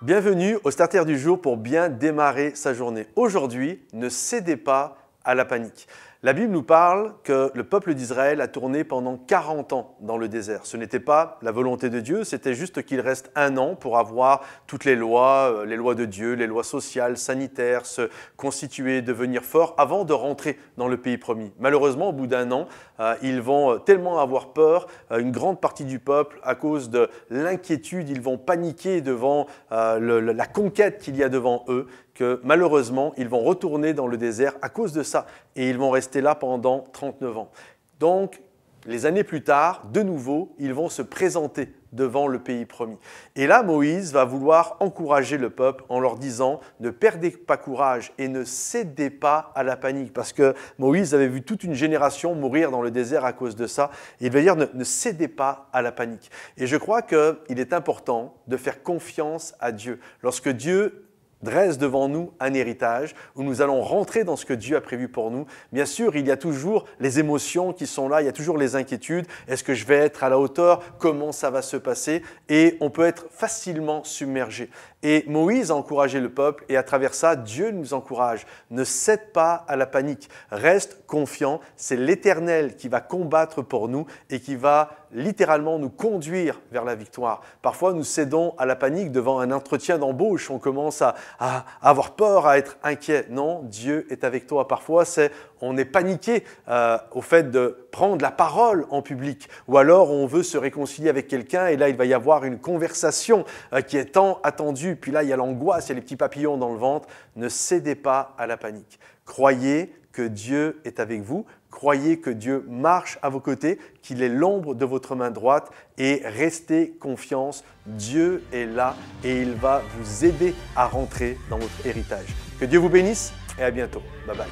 Bienvenue au Starter du jour pour bien démarrer sa journée. Aujourd'hui, ne cédez pas à la panique. La Bible nous parle que le peuple d'Israël a tourné pendant 40 ans dans le désert. Ce n'était pas la volonté de Dieu, c'était juste qu'il reste un an pour avoir toutes les lois de Dieu, les lois sociales, sanitaires, se constituer, devenir fort avant de rentrer dans le pays promis. Malheureusement, au bout d'un an, ils vont tellement avoir peur, une grande partie du peuple, à cause de l'inquiétude, ils vont paniquer devant la conquête qu'il y a devant eux, que malheureusement, ils vont retourner dans le désert à cause de ça et ils vont rester là pendant 39 ans. Donc, les années plus tard, de nouveau, ils vont se présenter devant le pays promis. Et là, Moïse va vouloir encourager le peuple en leur disant « Ne perdez pas courage et ne cédez pas à la panique ». Parce que Moïse avait vu toute une génération mourir dans le désert à cause de ça. Et il va dire « Ne cédez pas à la panique ». Et je crois qu'il est important de faire confiance à Dieu. Lorsque Dieu dresse devant nous un héritage où nous allons rentrer dans ce que Dieu a prévu pour nous. Bien sûr, il y a toujours les émotions qui sont là, il y a toujours les inquiétudes. Est-ce que je vais être à la hauteur? Comment ça va se passer? Et on peut être facilement submergé. Et Moïse a encouragé le peuple et à travers ça, Dieu nous encourage. Ne cède pas à la panique, reste confiant. C'est l'Éternel qui va combattre pour nous et qui va littéralement nous conduire vers la victoire. Parfois, nous cédons à la panique devant un entretien d'embauche. On commence à avoir peur, à être inquiet. Non, Dieu est avec toi. Parfois, on est paniqué au fait de prendre la parole en public. Ou alors, on veut se réconcilier avec quelqu'un et là, il va y avoir une conversation qui est tant attendue. Puis là, il y a l'angoisse, il y a les petits papillons dans le ventre. Ne cédez pas à la panique. Croyez que Dieu est avec vous. Croyez que Dieu marche à vos côtés, qu'il est l'ombre de votre main droite et restez confiance. Dieu est là et il va vous aider à rentrer dans votre héritage. Que Dieu vous bénisse et à bientôt. Bye bye.